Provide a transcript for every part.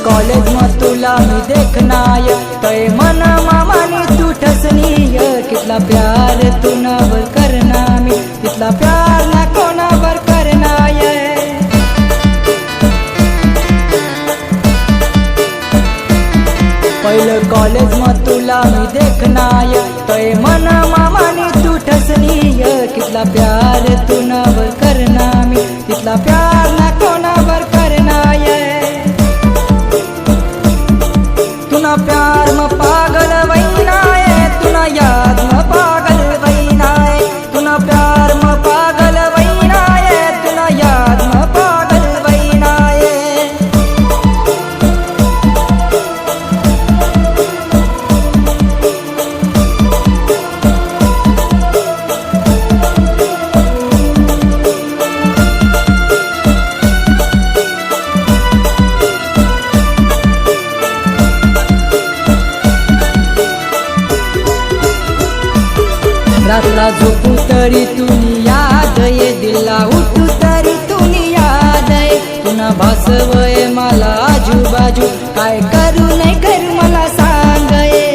college में तुला मी देखनाय तय मन मामानी तू ठसनीय कितला प्यार तू नवर करना मी तितला प्यार ना कोणावर करनाय पहिलं कॉलेज में तुला मी देखनाय तय मन मामानी तू ठसनीय कितला प्यार तू नवर करना मी तितला प्यार ना कोणावर करनाय तुना प्यार में पागल वैनाय तुना याद में पागल वैनाय तुना प्यार में पागल वैनाय तुना याद में पागल वैनाय रातला झोपू तरी तुनी याद ये दिला उठू तरी तुनी याद ये तुना भासवय मला आजूबाजू काय करू नाही करू मला सांग ये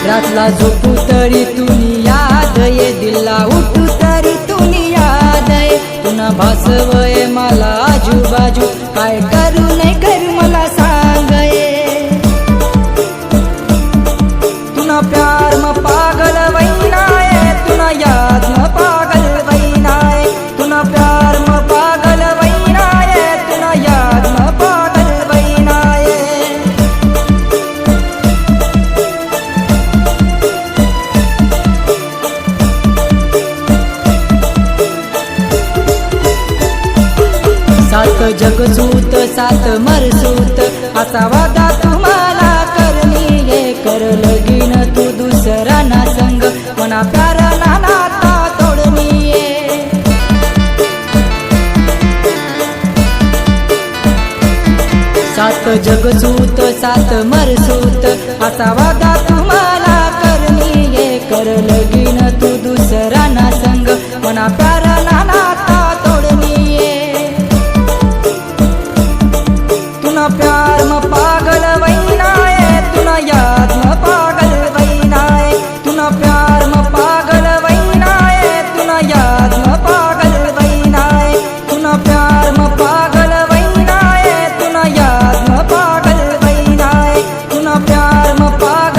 रातला झोपू तरी तुनी याद ये दिला उठू तरी तुनी याद ये तुना भासवय मला आजूबाजू काय करू नाही करू मला सांग ये तुना प्यार में पागल वैनाय तुना याद में पागल वैनाय तुना प्यार में पागल वैनाय तुना याद में पागल वैनाय सात जगसूत सात मरसूत असा वादा तुम्हाला करनी ये कर लगीन तू दुसरा ना संग मना प्यार ना नाता तोडनी ये सात जगसूत सात मरसूत असा वादा तुम्हाला करनी ये कर लगीन तू दुसरा ना संग मना प्यार ना नाता तोडनी ये तुना प्यार में पागल वैनाय तुना याद में पागल वैनाय तुना प्यार में पागल वैनाय तुना याद में पागल वैनाय तुना प्यार में पागल वैनाय तुना याद में पागल वैनाय तुना प्यार में पागल